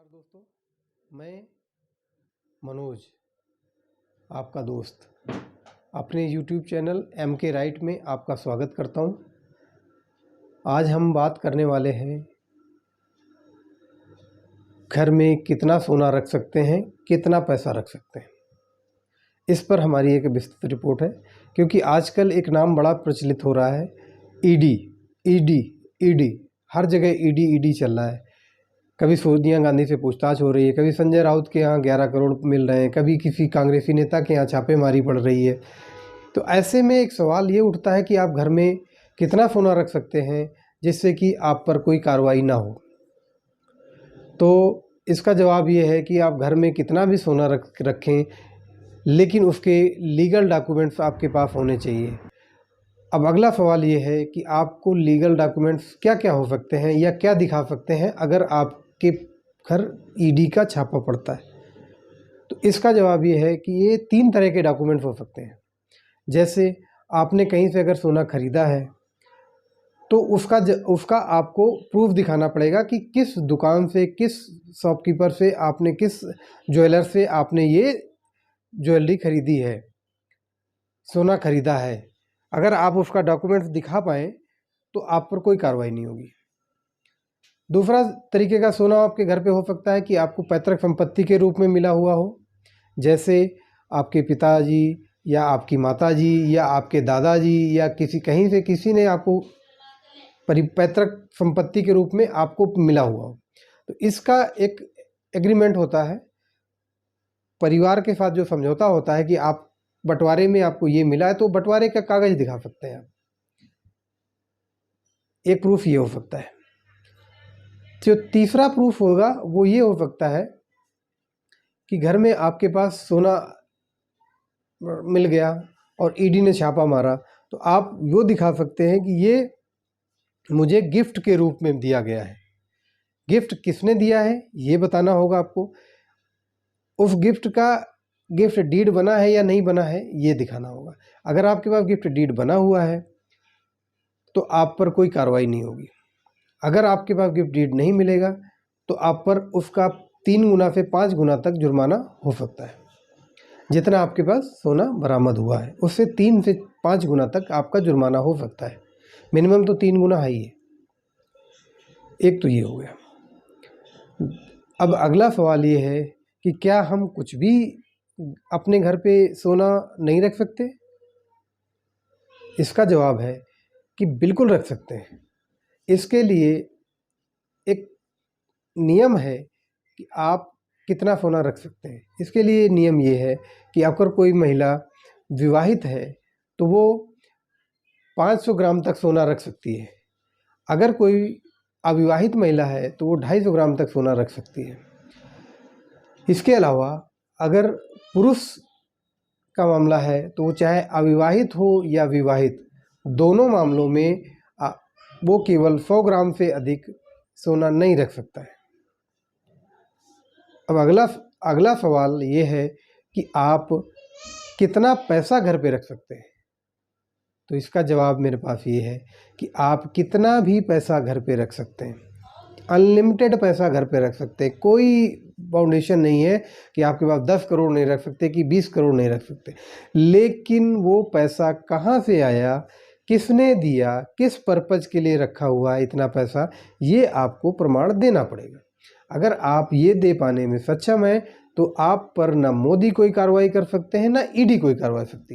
दोस्तों, मैं मनोज आपका दोस्त अपने YouTube चैनल MK राइट में आपका स्वागत करता हूं। आज हम बात करने वाले हैं घर में कितना सोना रख सकते हैं, कितना पैसा रख सकते हैं। इस पर हमारी एक विस्तृत रिपोर्ट है, क्योंकि आजकल एक नाम बड़ा प्रचलित हो रहा है, ईडी ईडी ईडी। हर जगह ईडी ईडी चल रहा है। कभी सोनिया गांधी से पूछताछ हो रही है, कभी संजय राउत के यहाँ 11 करोड़ मिल रहे हैं, कभी किसी कांग्रेसी नेता के यहाँ छापेमारी पड़ रही है। तो ऐसे में एक सवाल ये उठता है कि आप घर में कितना सोना रख सकते हैं जिससे कि आप पर कोई कार्रवाई ना हो। तो इसका जवाब ये है कि आप घर में कितना भी सोना रखें, लेकिन उसके लीगल डॉक्यूमेंट्स आपके पास होने चाहिए। अब अगला सवाल ये है कि आपको लीगल डॉक्यूमेंट्स क्या क्या हो सकते हैं या क्या दिखा सकते हैं अगर आपके घर ईडी का छापा पड़ता है। तो इसका जवाब ये है कि ये 3 तरह के डॉक्यूमेंट्स हो सकते हैं। जैसे आपने कहीं से अगर सोना खरीदा है तो उसका आपको प्रूफ दिखाना पड़ेगा कि किस दुकान से, किस शॉपकीपर से आपने, किस ज्वेलर से आपने ये ज्वेलरी खरीदी है, सोना खरीदा है। अगर आप उसका डॉक्यूमेंट्स दिखा पाएँ तो आप पर कोई कार्रवाई नहीं होगी। दूसरा तरीके का सोना आपके घर पे हो सकता है कि आपको पैतृक संपत्ति के रूप में मिला हुआ हो। जैसे आपके पिताजी या आपकी माताजी या आपके दादाजी या कहीं से किसी ने आपको पैतृक संपत्ति के रूप में आपको मिला हुआ हो। तो इसका एक एग्रीमेंट होता है, परिवार के साथ जो समझौता होता है कि आप बंटवारे में आपको ये मिला है, तो बंटवारे का कागज दिखा सकते हैं आप। एक प्रूफ ये हो सकता है। जो तीसरा प्रूफ होगा वो ये हो सकता है कि घर में आपके पास सोना मिल गया और ईडी ने छापा मारा, तो आप वो दिखा सकते हैं कि ये मुझे गिफ्ट के रूप में दिया गया है। गिफ्ट किसने दिया है ये बताना होगा आपको। उस गिफ्ट डीड बना है या नहीं बना है ये दिखाना होगा। अगर आपके पास गिफ्ट डीड बना हुआ है तो आप पर कोई कार्रवाई नहीं होगी। अगर आपके पास गिफ्ट डीड नहीं मिलेगा तो आप पर उसका 3 गुना से 5 गुना तक जुर्माना हो सकता है। जितना आपके पास सोना बरामद हुआ है उससे 3 से 5 गुना तक आपका जुर्माना हो सकता है। मिनिमम तो 3 गुना है ही है। एक तो ये हो गया। अब अगला सवाल ये है कि क्या हम कुछ भी अपने घर पे सोना नहीं रख सकते? इसका जवाब है कि बिल्कुल रख सकते हैं। इसके लिए एक नियम है कि आप कितना सोना रख सकते हैं। इसके लिए नियम ये है कि अगर कोई महिला विवाहित है तो वो 500 ग्राम तक सोना रख सकती है। अगर कोई अविवाहित महिला है तो वो 250 ग्राम तक सोना रख सकती है। इसके अलावा अगर पुरुष का मामला है तो वो चाहे अविवाहित हो या विवाहित, दोनों मामलों में वो केवल 100 ग्राम से अधिक सोना नहीं रख सकता है। अब अगला सवाल ये है कि आप कितना पैसा घर पे रख सकते हैं। तो इसका जवाब मेरे पास ये है कि आप कितना भी पैसा घर पे रख सकते हैं। अनलिमिटेड पैसा घर पे रख सकते हैं। कोई बाउंडेशन नहीं है कि आपके पास 10 करोड़ नहीं रख सकते कि 20 करोड़ नहीं रख सकते। लेकिन वो पैसा कहाँ से आया, किसने दिया, किस पर्पज के लिए रखा हुआ है इतना पैसा, ये आपको प्रमाण देना पड़ेगा। अगर आप ये दे पाने में सक्षम हैं तो आप पर ना मोदी कोई कार्रवाई कर सकते हैं, ना ईडी कोई कार्रवाई सकती है।